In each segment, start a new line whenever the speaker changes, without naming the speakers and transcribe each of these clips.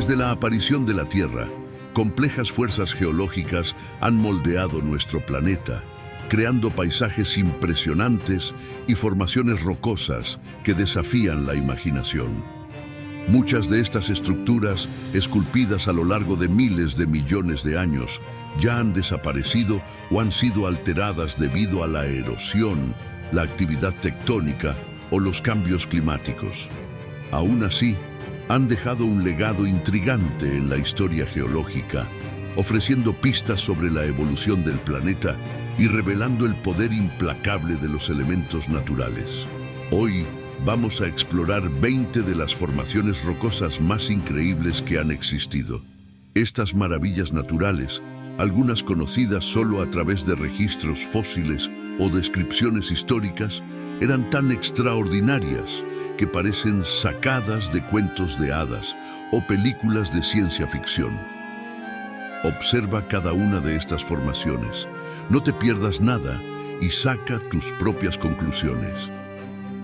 Desde la aparición de la Tierra, complejas fuerzas geológicas han moldeado nuestro planeta, creando paisajes impresionantes y formaciones rocosas que desafían la imaginación. Muchas de estas estructuras, esculpidas a lo largo de miles de millones de años, ya han desaparecido o han sido alteradas debido a la erosión, la actividad tectónica o los cambios climáticos. Aún así, han dejado un legado intrigante en la historia geológica, ofreciendo pistas sobre la evolución del planeta y revelando el poder implacable de los elementos naturales. Hoy vamos a explorar 20 de las formaciones rocosas más increíbles que han existido. Estas maravillas naturales, algunas conocidas solo a través de registros fósiles o descripciones históricas, eran tan extraordinarias que parecen sacadas de cuentos de hadas o películas de ciencia ficción. Observa cada una de estas formaciones, no te pierdas nada y saca tus propias conclusiones.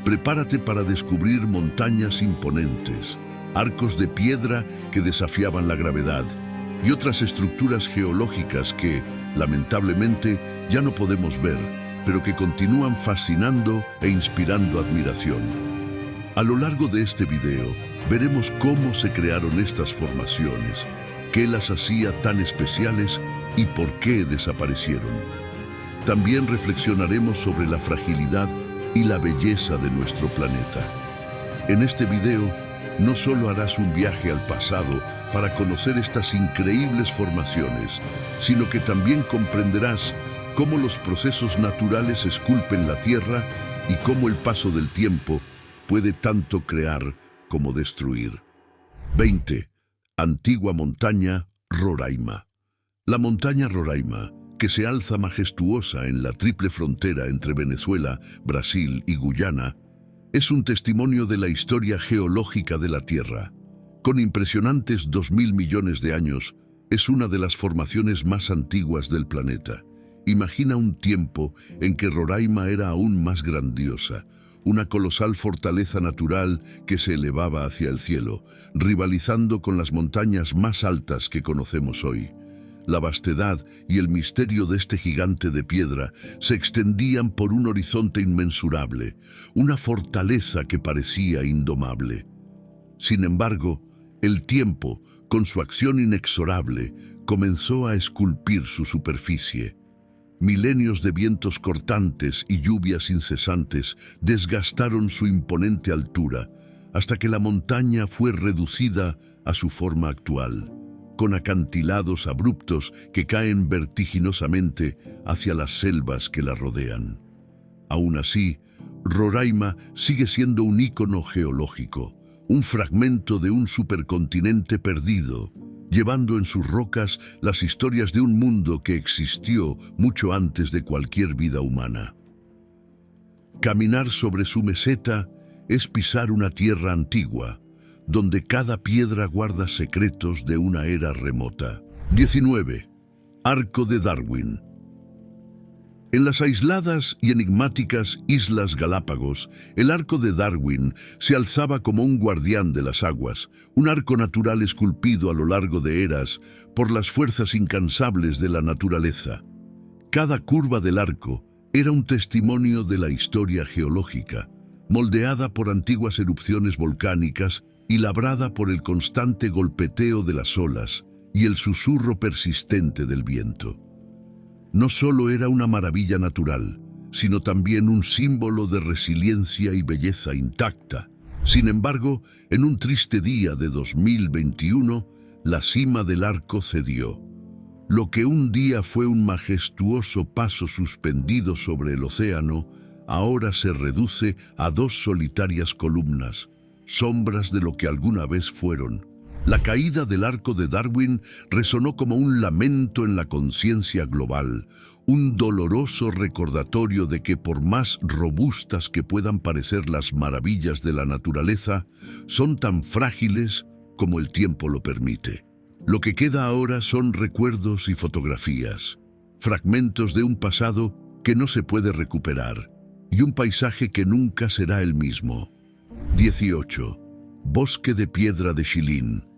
Prepárate para descubrir montañas imponentes, arcos de piedra que desafiaban la gravedad y otras estructuras geológicas que, lamentablemente, ya no podemos ver, pero que continúan fascinando e inspirando admiración. A lo largo de este video, veremos cómo se crearon estas formaciones, qué las hacía tan especiales y por qué desaparecieron. También reflexionaremos sobre la fragilidad y la belleza de nuestro planeta. En este video, no solo harás un viaje al pasado para conocer estas increíbles formaciones, sino que también comprenderás cómo los procesos naturales esculpen la Tierra y cómo el paso del tiempo puede tanto crear como destruir. 20. Antigua montaña Roraima. La montaña Roraima, que se alza majestuosa en la triple frontera entre Venezuela, Brasil y Guyana, es un testimonio de la historia geológica de la Tierra. Con impresionantes 2.000 millones de años, es una de las formaciones más antiguas del planeta. Imagina un tiempo en que Roraima era aún más grandiosa, una colosal fortaleza natural que se elevaba hacia el cielo, rivalizando con las montañas más altas que conocemos hoy. La vastedad y el misterio de este gigante de piedra se extendían por un horizonte inmensurable, una fortaleza que parecía indomable. Sin embargo, el tiempo, con su acción inexorable, comenzó a esculpir su superficie. Milenios de vientos cortantes y lluvias incesantes desgastaron su imponente altura, hasta que la montaña fue reducida a su forma actual, con acantilados abruptos que caen vertiginosamente hacia las selvas que la rodean. Aún así, Roraima sigue siendo un ícono geológico, un fragmento de un supercontinente perdido, llevando en sus rocas las historias de un mundo que existió mucho antes de cualquier vida humana. Caminar sobre su meseta es pisar una tierra antigua, donde cada piedra guarda secretos de una era remota. 19. Arco de Darwin. En las aisladas y enigmáticas Islas Galápagos, el Arco de Darwin se alzaba como un guardián de las aguas, un arco natural esculpido a lo largo de eras por las fuerzas incansables de la naturaleza. Cada curva del arco era un testimonio de la historia geológica, moldeada por antiguas erupciones volcánicas y labrada por el constante golpeteo de las olas y el susurro persistente del viento. No solo era una maravilla natural, sino también un símbolo de resiliencia y belleza intacta. Sin embargo, en un triste día de 2021, la cima del arco cedió. Lo que un día fue un majestuoso paso suspendido sobre el océano, ahora se reduce a dos solitarias columnas, sombras de lo que alguna vez fueron. La caída del Arco de Darwin resonó como un lamento en la conciencia global, un doloroso recordatorio de que por más robustas que puedan parecer las maravillas de la naturaleza, son tan frágiles como el tiempo lo permite. Lo que queda ahora son recuerdos y fotografías, fragmentos de un pasado que no se puede recuperar, y un paisaje que nunca será el mismo. 18. Bosque de Piedra de Xilin.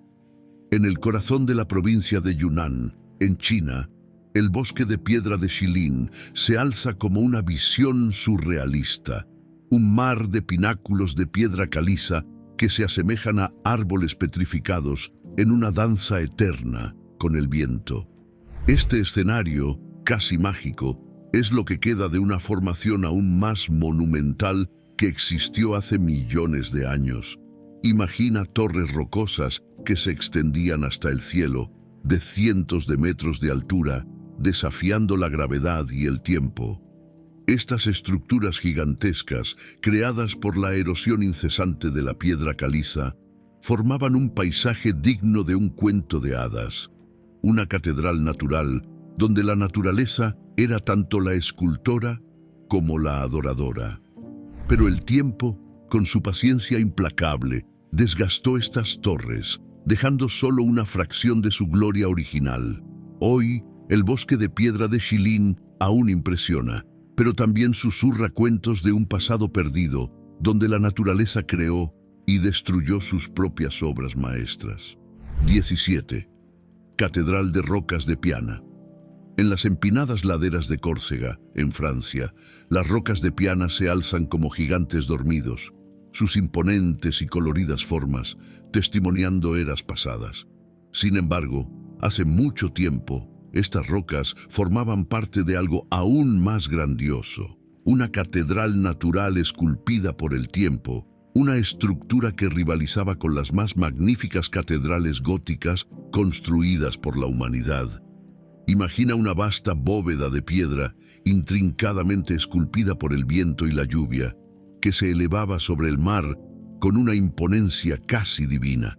En el corazón de la provincia de Yunnan, en China, el bosque de piedra de Shilin se alza como una visión surrealista, un mar de pináculos de piedra caliza que se asemejan a árboles petrificados en una danza eterna con el viento. Este escenario, casi mágico, es lo que queda de una formación aún más monumental que existió hace millones de años. Imagina torres rocosas que se extendían hasta el cielo, de cientos de metros de altura, desafiando la gravedad y el tiempo. Estas estructuras gigantescas, creadas por la erosión incesante de la piedra caliza, formaban un paisaje digno de un cuento de hadas, una catedral natural donde la naturaleza era tanto la escultora como la adoradora. Pero el tiempo, con su paciencia implacable, desgastó estas torres, dejando solo una fracción de su gloria original. Hoy, el bosque de piedra de Shilin aún impresiona, pero también susurra cuentos de un pasado perdido, donde la naturaleza creó y destruyó sus propias obras maestras. 17. Catedral de Rocas de Piana. En las empinadas laderas de Córcega, en Francia, las rocas de Piana se alzan como gigantes dormidos, sus imponentes y coloridas formas testimoniando eras pasadas. Sin embargo, hace mucho tiempo, estas rocas formaban parte de algo aún más grandioso, una catedral natural esculpida por el tiempo, una estructura que rivalizaba con las más magníficas catedrales góticas construidas por la humanidad. Imagina una vasta bóveda de piedra, intrincadamente esculpida por el viento y la lluvia, que se elevaba sobre el mar con una imponencia casi divina.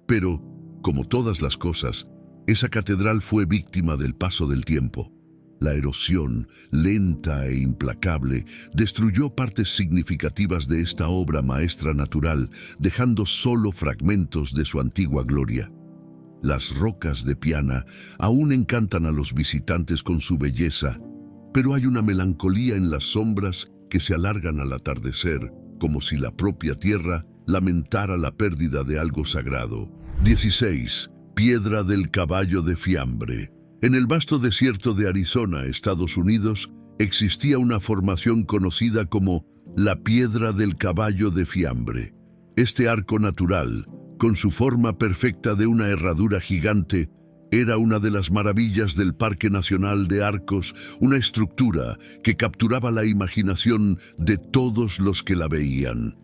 Pero, como todas las cosas, esa catedral fue víctima del paso del tiempo. La erosión, lenta e implacable, destruyó partes significativas de esta obra maestra natural, dejando solo fragmentos de su antigua gloria. Las rocas de Piana aún encantan a los visitantes con su belleza, pero hay una melancolía en las sombras que se alargan al atardecer, como si la propia tierra lamentara la pérdida de algo sagrado. 16. Piedra del Caballo de Fiambre. En el vasto desierto de Arizona, Estados Unidos, existía una formación conocida como la Piedra del Caballo de Fiambre. Este arco natural, con su forma perfecta de una herradura gigante, era una de las maravillas del Parque Nacional de Arcos, una estructura que capturaba la imaginación de todos los que la veían.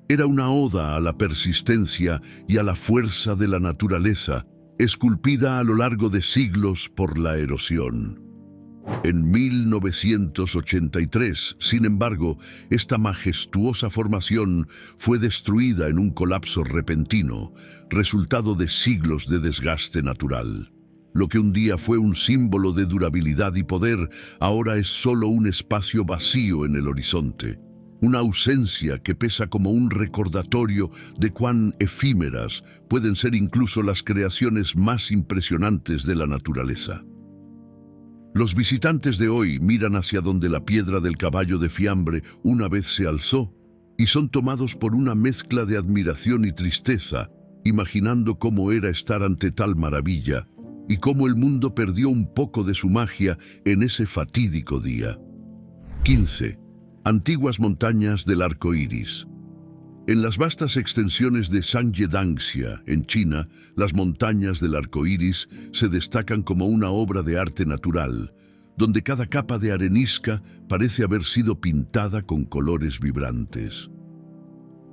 Era una oda a la persistencia y a la fuerza de la naturaleza, esculpida a lo largo de siglos por la erosión. En 1983, sin embargo, esta majestuosa formación fue destruida en un colapso repentino, resultado de siglos de desgaste natural. Lo que un día fue un símbolo de durabilidad y poder, ahora es solo un espacio vacío en el horizonte. Una ausencia que pesa como un recordatorio de cuán efímeras pueden ser incluso las creaciones más impresionantes de la naturaleza. Los visitantes de hoy miran hacia donde la Piedra del Caballo de Fiambre una vez se alzó y son tomados por una mezcla de admiración y tristeza, imaginando cómo era estar ante tal maravilla y cómo el mundo perdió un poco de su magia en ese fatídico día. 15. Antiguas montañas del arco iris. En las vastas extensiones de Zhangjiangxia, en China, las montañas del arco iris se destacan como una obra de arte natural, donde cada capa de arenisca parece haber sido pintada con colores vibrantes.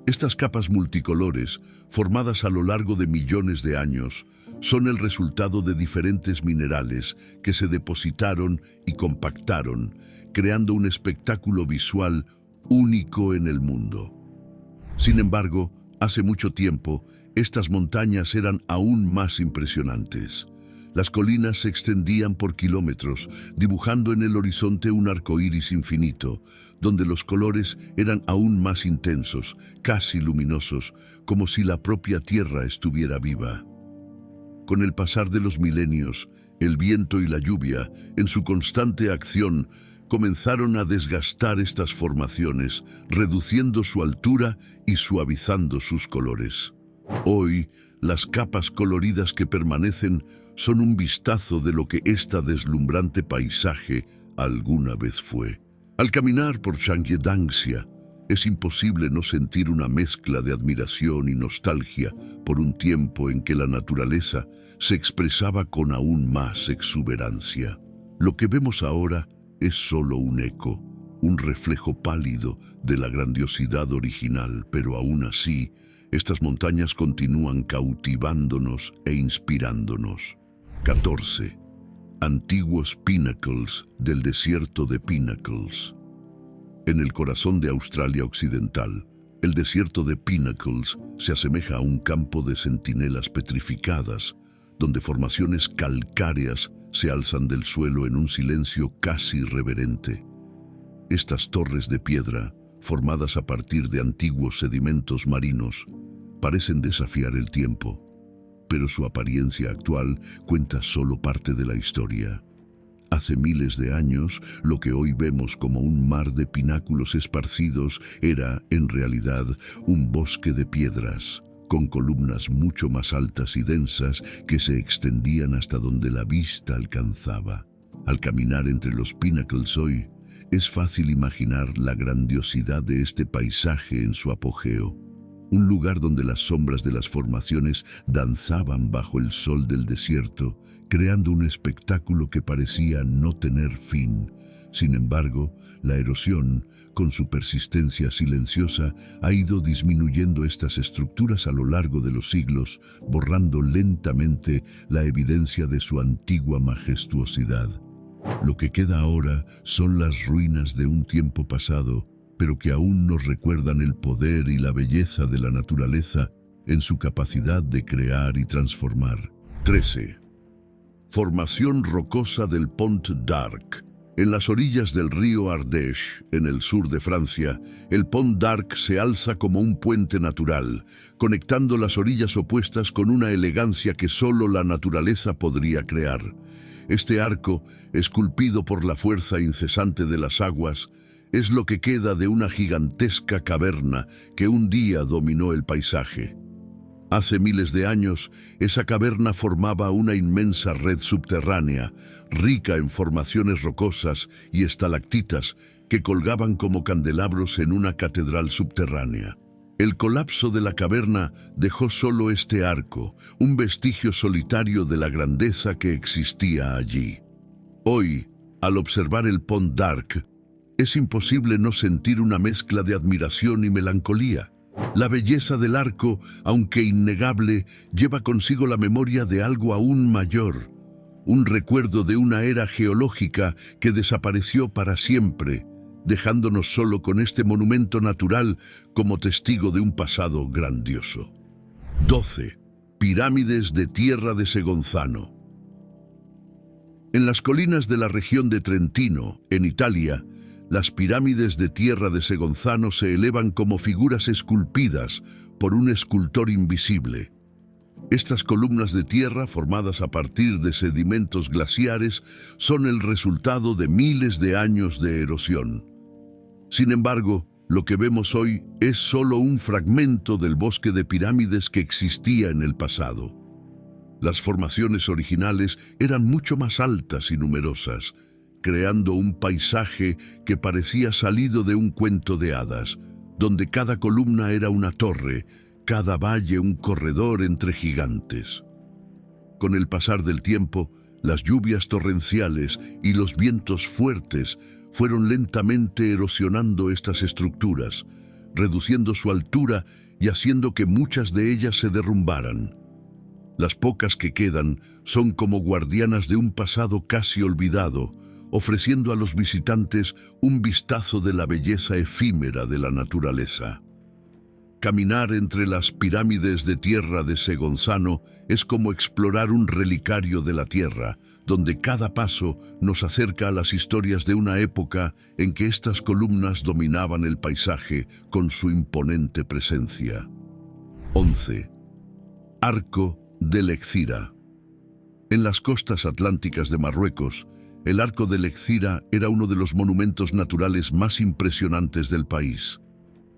Estas capas multicolores, formadas a lo largo de millones de años, son el resultado de diferentes minerales que se depositaron y compactaron, creando un espectáculo visual único en el mundo. Sin embargo, hace mucho tiempo, estas montañas eran aún más impresionantes. Las colinas se extendían por kilómetros, dibujando en el horizonte un arco iris infinito, donde los colores eran aún más intensos, casi luminosos, como si la propia tierra estuviera viva. Con el pasar de los milenios, el viento y la lluvia, en su constante acción, comenzaron a desgastar estas formaciones, reduciendo su altura y suavizando sus colores. Hoy, las capas coloridas que permanecen son un vistazo de lo que esta deslumbrante paisaje alguna vez fue. Al caminar por Changyedangxia, es imposible no sentir una mezcla de admiración y nostalgia por un tiempo en que la naturaleza se expresaba con aún más exuberancia. Lo que vemos ahora es solo un eco, un reflejo pálido de la grandiosidad original, pero aún así, estas montañas continúan cautivándonos e inspirándonos. 14. Antiguos Pinnacles del desierto de Pinnacles. En el corazón de Australia Occidental, el desierto de Pinnacles se asemeja a un campo de centinelas petrificadas, donde formaciones calcáreas se alzan del suelo en un silencio casi reverente. Estas torres de piedra, formadas a partir de antiguos sedimentos marinos, parecen desafiar el tiempo, pero su apariencia actual cuenta solo parte de la historia. Hace miles de años, lo que hoy vemos como un mar de pináculos esparcidos era, en realidad, un bosque de piedras, con columnas mucho más altas y densas que se extendían hasta donde la vista alcanzaba. Al caminar entre los pinnacles hoy, es fácil imaginar la grandiosidad de este paisaje en su apogeo. Un lugar donde las sombras de las formaciones danzaban bajo el sol del desierto, creando un espectáculo que parecía no tener fin. Sin embargo, la erosión, con su persistencia silenciosa, ha ido disminuyendo estas estructuras a lo largo de los siglos, borrando lentamente la evidencia de su antigua majestuosidad. Lo que queda ahora son las ruinas de un tiempo pasado, pero que aún nos recuerdan el poder y la belleza de la naturaleza en su capacidad de crear y transformar. 13. Formación rocosa del Pont d'Arc. En las orillas del río Ardèche, en el sur de Francia, el Pont d'Arc se alza como un puente natural, conectando las orillas opuestas con una elegancia que solo la naturaleza podría crear. Este arco, esculpido por la fuerza incesante de las aguas, es lo que queda de una gigantesca caverna que un día dominó el paisaje. Hace miles de años, esa caverna formaba una inmensa red subterránea, rica en formaciones rocosas y estalactitas que colgaban como candelabros en una catedral subterránea. El colapso de la caverna dejó solo este arco, un vestigio solitario de la grandeza que existía allí. Hoy, al observar el Pont d'Arc, es imposible no sentir una mezcla de admiración y melancolía. La belleza del arco, aunque innegable, lleva consigo la memoria de algo aún mayor, un recuerdo de una era geológica que desapareció para siempre, dejándonos solo con este monumento natural como testigo de un pasado grandioso. 12. Pirámides de Tierra de Segonzano. En las colinas de la región de Trentino, en Italia, las pirámides de Tierra de Segonzano se elevan como figuras esculpidas por un escultor invisible. Estas columnas de tierra, formadas a partir de sedimentos glaciares, son el resultado de miles de años de erosión. Sin embargo, lo que vemos hoy es solo un fragmento del bosque de pirámides que existía en el pasado. Las formaciones originales eran mucho más altas y numerosas, creando un paisaje que parecía salido de un cuento de hadas, donde cada columna era una torre, cada valle un corredor entre gigantes. Con el pasar del tiempo, las lluvias torrenciales y los vientos fuertes fueron lentamente erosionando estas estructuras, reduciendo su altura y haciendo que muchas de ellas se derrumbaran. Las pocas que quedan son como guardianas de un pasado casi olvidado, ofreciendo a los visitantes un vistazo de la belleza efímera de la naturaleza. Caminar entre las pirámides de Tierra de Segonzano es como explorar un relicario de la Tierra, donde cada paso nos acerca a las historias de una época en que estas columnas dominaban el paisaje con su imponente presencia. 11. Arco de Lexira. En las costas atlánticas de Marruecos, el Arco de Lexira era uno de los monumentos naturales más impresionantes del país.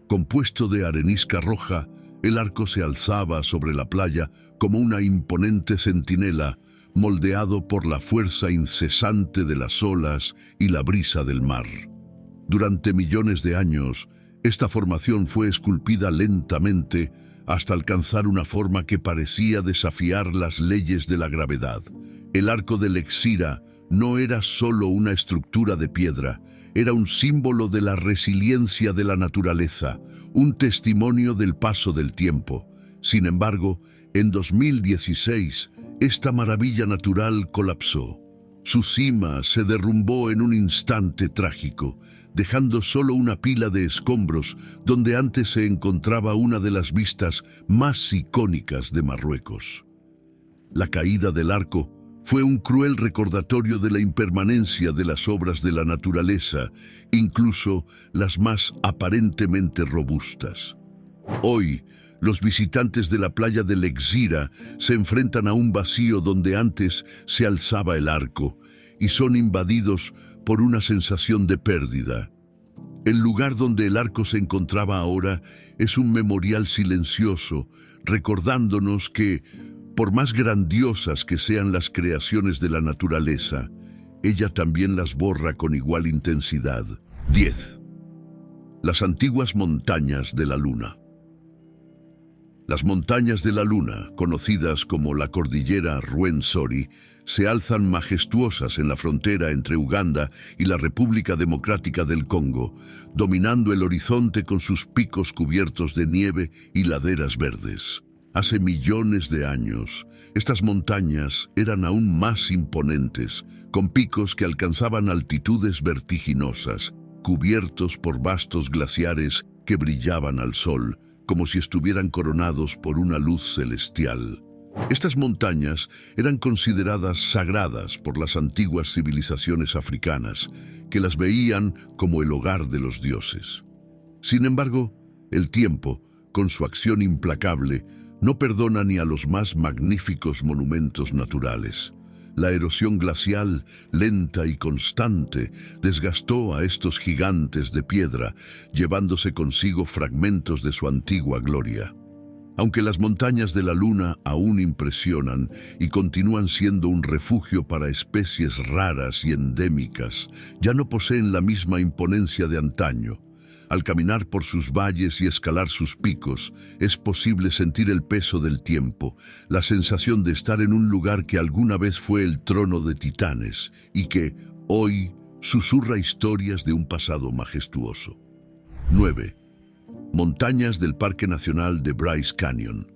Compuesto de arenisca roja, El arco se alzaba sobre la playa como una imponente centinela, moldeado por la fuerza incesante de las olas y la brisa del mar. Durante millones de años, esta formación fue esculpida lentamente hasta alcanzar una forma que parecía desafiar las leyes de la gravedad. El arco de Lexira no era solo una estructura de piedra, era un símbolo de la resiliencia de la naturaleza, un testimonio del paso del tiempo. Sin embargo, en 2016, esta maravilla natural colapsó. Su cima se derrumbó en un instante trágico, dejando solo una pila de escombros donde antes se encontraba una de las vistas más icónicas de Marruecos. La caída del arco fue un cruel recordatorio de la impermanencia de las obras de la naturaleza, incluso las más aparentemente robustas. Hoy, los visitantes de la playa de Lexira se enfrentan a un vacío donde antes se alzaba el arco y son invadidos por una sensación de pérdida. El lugar donde el arco se encontraba ahora es un memorial silencioso, recordándonos que, por más grandiosas que sean las creaciones de la naturaleza, ella también las borra con igual intensidad. 10. Las antiguas montañas de la Luna. Las montañas de la Luna, conocidas como la cordillera Rwenzori, se alzan majestuosas en la frontera entre Uganda y la República Democrática del Congo, dominando el horizonte con sus picos cubiertos de nieve y laderas verdes. Hace millones de años, estas montañas eran aún más imponentes, con picos que alcanzaban altitudes vertiginosas, cubiertos por vastos glaciares que brillaban al sol, como si estuvieran coronados por una luz celestial. Estas montañas eran consideradas sagradas por las antiguas civilizaciones africanas, que las veían como el hogar de los dioses. Sin embargo, el tiempo, con su acción implacable, no perdona ni a los más magníficos monumentos naturales. La erosión glacial, lenta y constante, desgastó a estos gigantes de piedra, llevándose consigo fragmentos de su antigua gloria. Aunque las montañas de la Luna aún impresionan y continúan siendo un refugio para especies raras y endémicas, ya no poseen la misma imponencia de antaño. Al caminar por sus valles y escalar sus picos, es posible sentir el peso del tiempo, la sensación de estar en un lugar que alguna vez fue el trono de titanes y que, hoy, susurra historias de un pasado majestuoso. 9. Montañas del Parque Nacional de Bryce Canyon.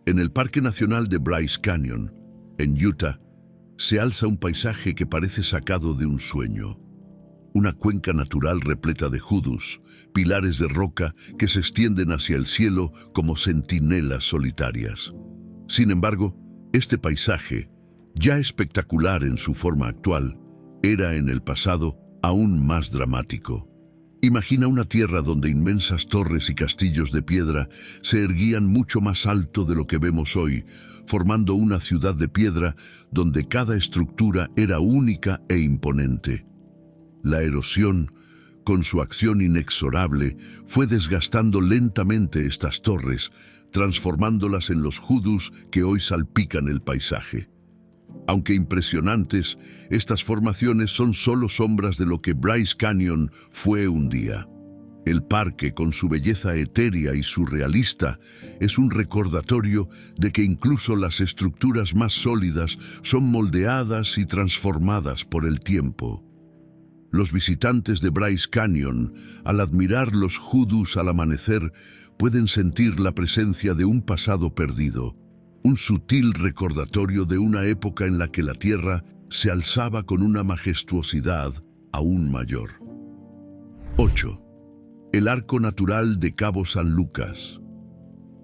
En el Parque Nacional de Bryce Canyon, en Utah, se alza un paisaje que parece sacado de un sueño. Una cuenca natural repleta de judús, pilares de roca que se extienden hacia el cielo como centinelas solitarias. Sin embargo, este paisaje, ya espectacular en su forma actual, era en el pasado aún más dramático. Imagina una tierra donde inmensas torres y castillos de piedra se erguían mucho más alto de lo que vemos hoy, formando una ciudad de piedra donde cada estructura era única e imponente. La erosión, con su acción inexorable, fue desgastando lentamente estas torres, transformándolas en los judús que hoy salpican el paisaje. Aunque impresionantes, estas formaciones son solo sombras de lo que Bryce Canyon fue un día. El parque, con su belleza etérea y surrealista, es un recordatorio de que incluso las estructuras más sólidas son moldeadas y transformadas por el tiempo. Los visitantes de Bryce Canyon, al admirar los judús al amanecer, pueden sentir la presencia de un pasado perdido, un sutil recordatorio de una época en la que la tierra se alzaba con una majestuosidad aún mayor. 8. El Arco Natural de Cabo San Lucas.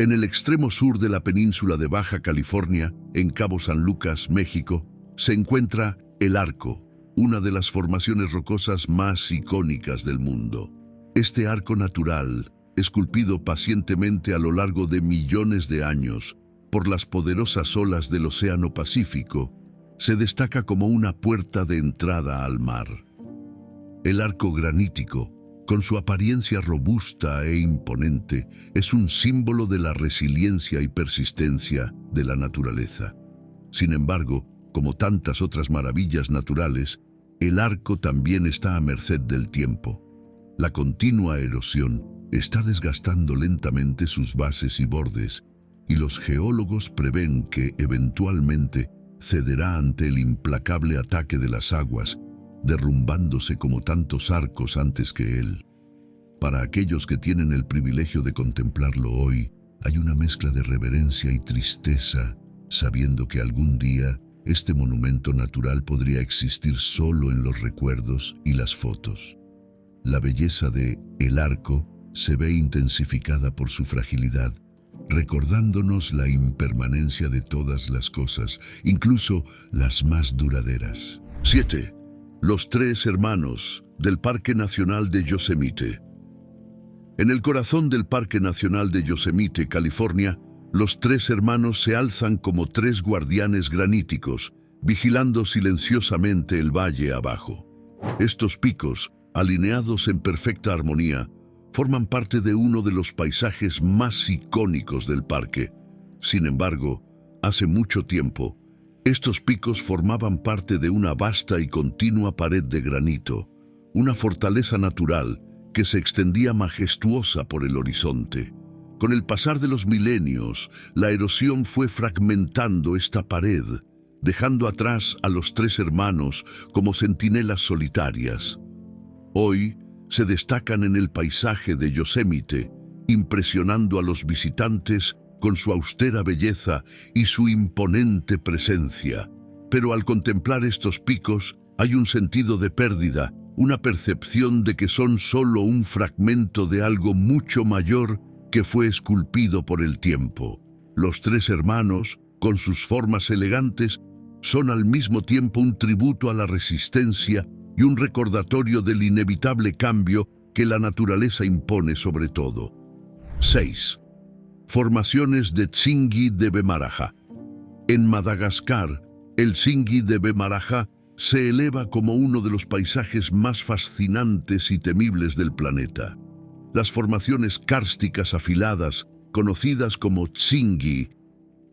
En el extremo sur de la península de Baja California, en Cabo San Lucas, México, se encuentra el Arco, una de las formaciones rocosas más icónicas del mundo. Este arco natural, esculpido pacientemente a lo largo de millones de años por las poderosas olas del Océano Pacífico, se destaca como una puerta de entrada al mar. El arco granítico, Con su apariencia robusta e imponente, es un símbolo de la resiliencia y persistencia de la naturaleza. Sin embargo, como tantas otras maravillas naturales, el arco también está a merced del tiempo. La continua erosión está desgastando lentamente sus bases y bordes, y los geólogos prevén que, eventualmente, cederá ante el implacable ataque de las aguas, derrumbándose como tantos arcos antes que él. Para aquellos que tienen el privilegio de contemplarlo hoy, hay una mezcla de reverencia y tristeza, sabiendo que algún día este monumento natural podría existir solo en los recuerdos y las fotos. La belleza de El Arco se ve intensificada por su fragilidad, recordándonos la impermanencia de todas las cosas, incluso las más duraderas. 7. Los Tres Hermanos del Parque Nacional de Yosemite. En el corazón del Parque Nacional de Yosemite, California, los Tres Hermanos se alzan como tres guardianes graníticos, vigilando silenciosamente el valle abajo. Estos picos, alineados en perfecta armonía, forman parte de uno de los paisajes más icónicos del parque. Sin embargo, hace mucho tiempo, estos picos formaban parte de una vasta y continua pared de granito, una fortaleza natural que se extendía majestuosa por el horizonte. Con el pasar de los milenios, la erosión fue fragmentando esta pared, dejando atrás a los Tres Hermanos como centinelas solitarias. Hoy se destacan en el paisaje de Yosemite, impresionando a los visitantes con su austera belleza y su imponente presencia. Pero al contemplar estos picos, hay un sentido de pérdida, una percepción de que son solo un fragmento de algo mucho mayor que fue esculpido por el tiempo. Los Tres Hermanos, con sus formas elegantes, son al mismo tiempo un tributo a la resistencia y un recordatorio del inevitable cambio que la naturaleza impone sobre todo. 6. Formaciones de Tsingy de Bemaraha. En Madagascar, el Tsingy de Bemaraha se eleva como uno de los paisajes más fascinantes y temibles del planeta. Las formaciones kársticas afiladas, conocidas como Tsingy,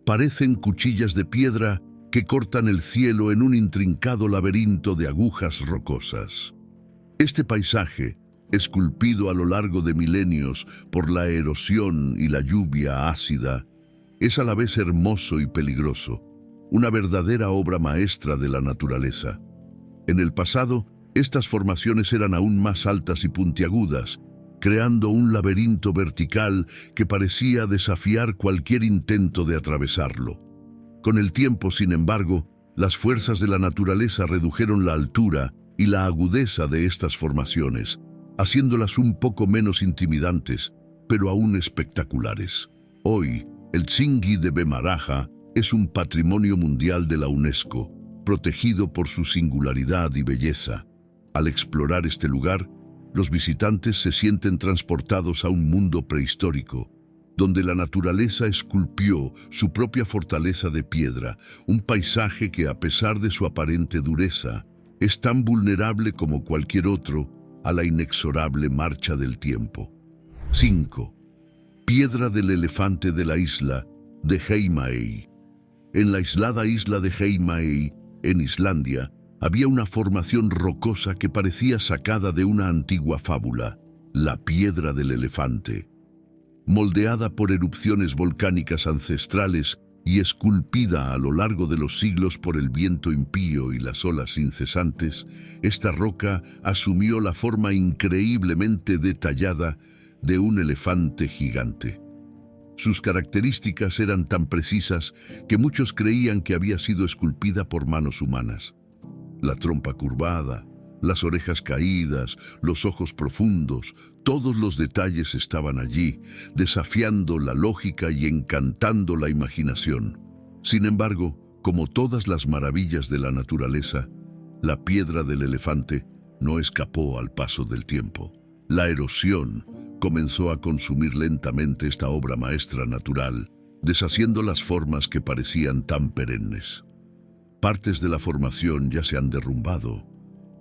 parecen cuchillas de piedra que cortan el cielo en un intrincado laberinto de agujas rocosas. Este paisaje, esculpido a lo largo de milenios por la erosión y la lluvia ácida, es a la vez hermoso y peligroso, una verdadera obra maestra de la naturaleza. En el pasado, estas formaciones eran aún más altas y puntiagudas, creando un laberinto vertical que parecía desafiar cualquier intento de atravesarlo. Con el tiempo, sin embargo, las fuerzas de la naturaleza redujeron la altura y la agudeza de estas formaciones, haciéndolas un poco menos intimidantes, pero aún espectaculares. Hoy, el Tsingy de Bemaraha es un patrimonio mundial de la UNESCO, protegido por su singularidad y belleza. Al explorar este lugar, los visitantes se sienten transportados a un mundo prehistórico, donde la naturaleza esculpió su propia fortaleza de piedra, un paisaje que, a pesar de su aparente dureza, es tan vulnerable como cualquier otro a la inexorable marcha del tiempo. 5. Piedra del elefante de la isla de Heimaey. En la aislada isla de Heimaey, en Islandia, había una formación rocosa que parecía sacada de una antigua fábula, la Piedra del Elefante. Moldeada por erupciones volcánicas ancestrales y esculpida a lo largo de los siglos por el viento impío y las olas incesantes, esta roca asumió la forma increíblemente detallada de un elefante gigante. Sus características eran tan precisas que muchos creían que había sido esculpida por manos humanas. La trompa curvada, las orejas caídas, los ojos profundos, todos los detalles estaban allí, desafiando la lógica y encantando la imaginación. Sin embargo, como todas las maravillas de la naturaleza, la piedra del elefante no escapó al paso del tiempo. La erosión comenzó a consumir lentamente esta obra maestra natural, deshaciendo las formas que parecían tan perennes. Partes de la formación ya se han derrumbado,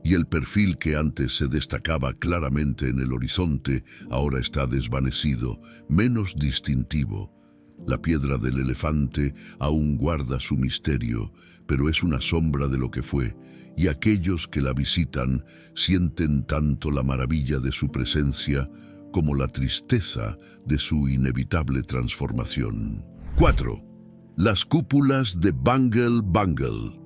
y el perfil que antes se destacaba claramente en el horizonte ahora está desvanecido, menos distintivo. La piedra del elefante aún guarda su misterio, pero es una sombra de lo que fue, y aquellos que la visitan sienten tanto la maravilla de su presencia como la tristeza de su inevitable transformación. 4. Las cúpulas de Bungle Bungle.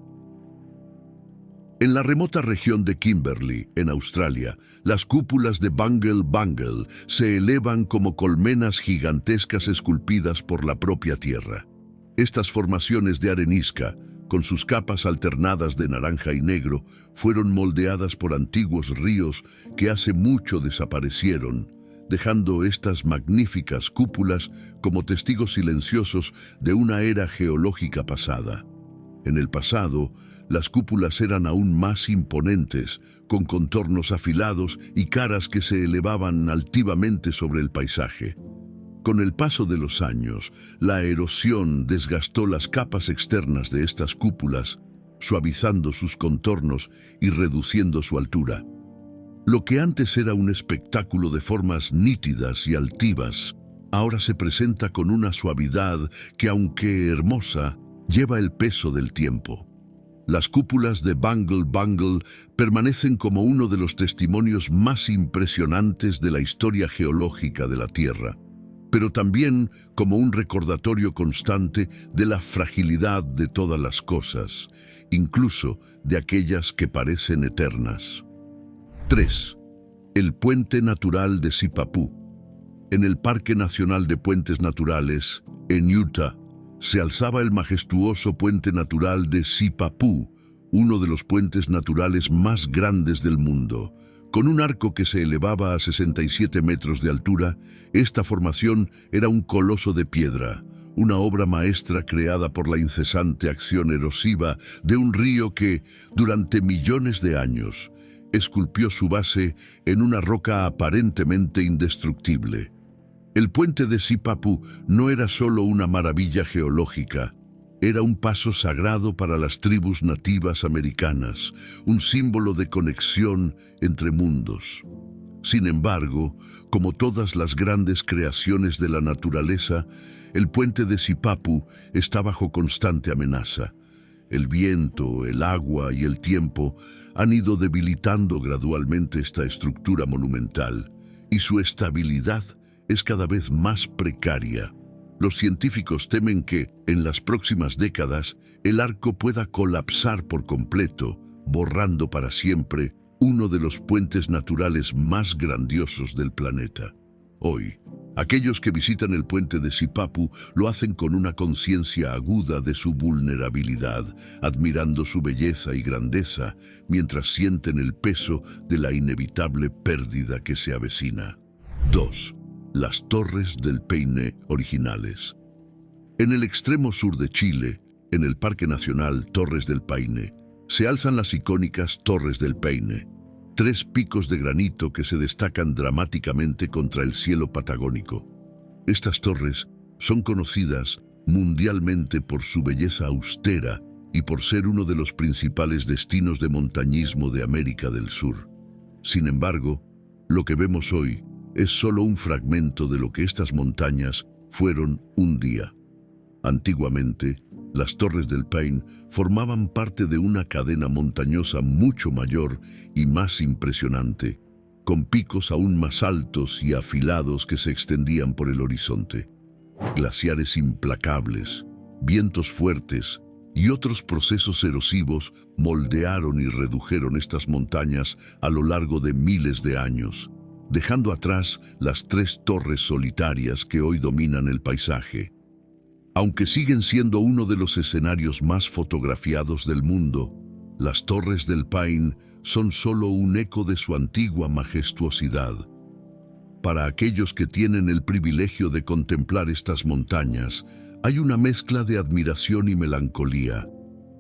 En la remota región de Kimberley, en Australia, las cúpulas de Bungle Bungle se elevan como colmenas gigantescas esculpidas por la propia tierra. Estas formaciones de arenisca, con sus capas alternadas de naranja y negro, fueron moldeadas por antiguos ríos que hace mucho desaparecieron, dejando estas magníficas cúpulas como testigos silenciosos de una era geológica pasada. En el pasado, las cúpulas eran aún más imponentes, con contornos afilados y caras que se elevaban altivamente sobre el paisaje. Con el paso de los años, la erosión desgastó las capas externas de estas cúpulas, suavizando sus contornos y reduciendo su altura. Lo que antes era un espectáculo de formas nítidas y altivas, ahora se presenta con una suavidad que, aunque hermosa, lleva el peso del tiempo. Las cúpulas de Bungle Bungle permanecen como uno de los testimonios más impresionantes de la historia geológica de la Tierra, pero también como un recordatorio constante de la fragilidad de todas las cosas, incluso de aquellas que parecen eternas. 3. El Puente Natural de Sipapu. En el Parque Nacional de Puentes Naturales, en Utah, se alzaba el majestuoso puente natural de Sipapu, uno de los puentes naturales más grandes del mundo. Con un arco que se elevaba a 67 metros de altura, esta formación era un coloso de piedra, una obra maestra creada por la incesante acción erosiva de un río que, durante millones de años, esculpió su base en una roca aparentemente indestructible. El puente de Sipapu no era solo una maravilla geológica, era un paso sagrado para las tribus nativas americanas, un símbolo de conexión entre mundos. Sin embargo, como todas las grandes creaciones de la naturaleza, el puente de Sipapu está bajo constante amenaza. El viento, el agua y el tiempo han ido debilitando gradualmente esta estructura monumental, y su estabilidad es cada vez más precaria. Los científicos temen que, en las próximas décadas, el arco pueda colapsar por completo, borrando para siempre uno de los puentes naturales más grandiosos del planeta. Hoy, aquellos que visitan el puente de Sipapu lo hacen con una conciencia aguda de su vulnerabilidad, admirando su belleza y grandeza, mientras sienten el peso de la inevitable pérdida que se avecina. 2. Las Torres del Paine originales. En el extremo sur de Chile, en el Parque Nacional Torres del Paine, se alzan las icónicas Torres del Paine, 3 picos de granito que se destacan dramáticamente contra el cielo patagónico. Estas torres son conocidas mundialmente por su belleza austera y por ser uno de los principales destinos de montañismo de América del Sur. Sin embargo, lo que vemos hoy es solo un fragmento de lo que estas montañas fueron un día. Antiguamente, las Torres del Paine formaban parte de una cadena montañosa mucho mayor y más impresionante, con picos aún más altos y afilados que se extendían por el horizonte. Glaciares implacables, vientos fuertes y otros procesos erosivos moldearon y redujeron estas montañas a lo largo de miles de años, dejando atrás las 3 torres solitarias que hoy dominan el paisaje. Aunque siguen siendo uno de los escenarios más fotografiados del mundo, las Torres del Paine son solo un eco de su antigua majestuosidad. Para aquellos que tienen el privilegio de contemplar estas montañas, hay una mezcla de admiración y melancolía,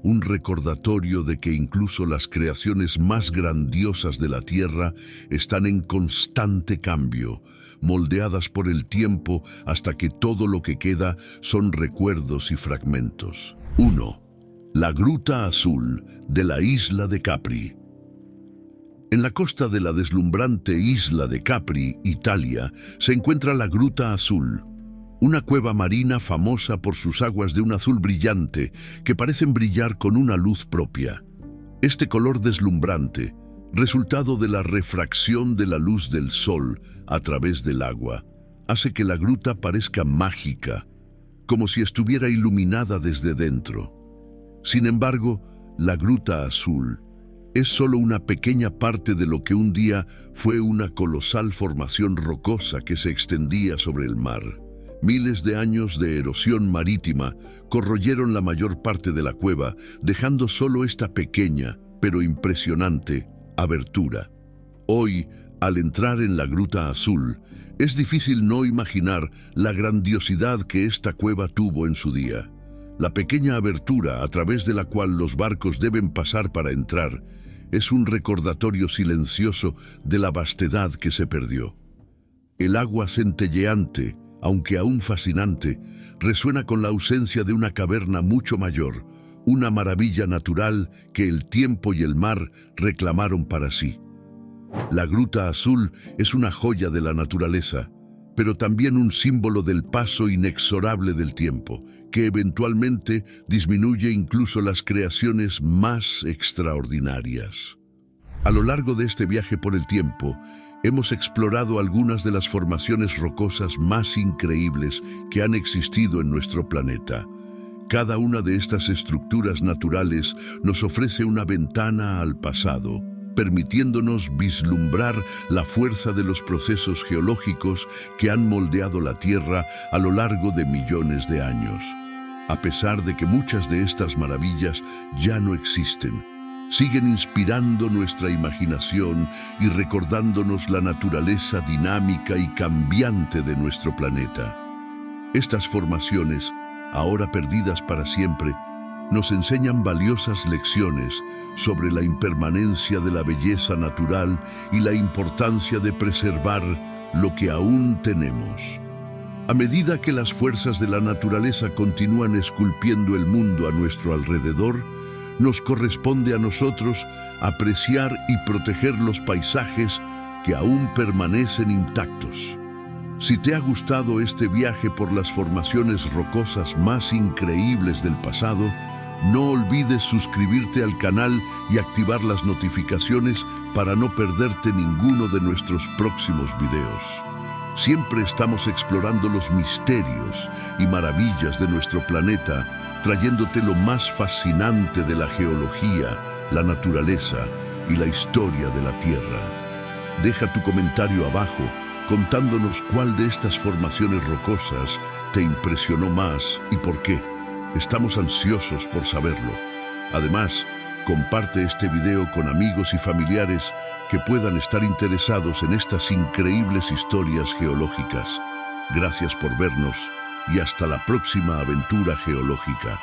un recordatorio de que incluso las creaciones más grandiosas de la Tierra están en constante cambio, moldeadas por el tiempo hasta que todo lo que queda son recuerdos y fragmentos. 1. La Gruta Azul de la isla de Capri. En la costa de la deslumbrante isla de Capri, Italia, se encuentra la Gruta Azul, una cueva marina famosa por sus aguas de un azul brillante que parecen brillar con una luz propia. Este color deslumbrante, resultado de la refracción de la luz del sol a través del agua, hace que la gruta parezca mágica, como si estuviera iluminada desde dentro. Sin embargo, la Gruta Azul es solo una pequeña parte de lo que un día fue una colosal formación rocosa que se extendía sobre el mar. Miles de años de erosión marítima corroyeron la mayor parte de la cueva, dejando solo esta pequeña, pero impresionante, abertura. Hoy, al entrar en la Gruta Azul, es difícil no imaginar la grandiosidad que esta cueva tuvo en su día. La pequeña abertura a través de la cual los barcos deben pasar para entrar es un recordatorio silencioso de la vastedad que se perdió. El agua centelleante, aunque aún fascinante, resuena con la ausencia de una caverna mucho mayor, una maravilla natural que el tiempo y el mar reclamaron para sí. La Gruta Azul es una joya de la naturaleza, pero también un símbolo del paso inexorable del tiempo, que eventualmente disminuye incluso las creaciones más extraordinarias. A lo largo de este viaje por el tiempo, hemos explorado algunas de las formaciones rocosas más increíbles que han existido en nuestro planeta. Cada una de estas estructuras naturales nos ofrece una ventana al pasado, permitiéndonos vislumbrar la fuerza de los procesos geológicos que han moldeado la Tierra a lo largo de millones de años. A pesar de que muchas de estas maravillas ya no existen, siguen inspirando nuestra imaginación y recordándonos la naturaleza dinámica y cambiante de nuestro planeta. Estas formaciones, ahora perdidas para siempre, nos enseñan valiosas lecciones sobre la impermanencia de la belleza natural y la importancia de preservar lo que aún tenemos. A medida que las fuerzas de la naturaleza continúan esculpiendo el mundo a nuestro alrededor, nos corresponde a nosotros apreciar y proteger los paisajes que aún permanecen intactos. Si te ha gustado este viaje por las formaciones rocosas más increíbles del pasado, no olvides suscribirte al canal y activar las notificaciones para no perderte ninguno de nuestros próximos videos. Siempre estamos explorando los misterios y maravillas de nuestro planeta, trayéndote lo más fascinante de la geología, la naturaleza y la historia de la Tierra. Deja tu comentario abajo contándonos cuál de estas formaciones rocosas te impresionó más y por qué. Estamos ansiosos por saberlo. Además, comparte este video con amigos y familiares que puedan estar interesados en estas increíbles historias geológicas. Gracias por vernos y hasta la próxima aventura geológica.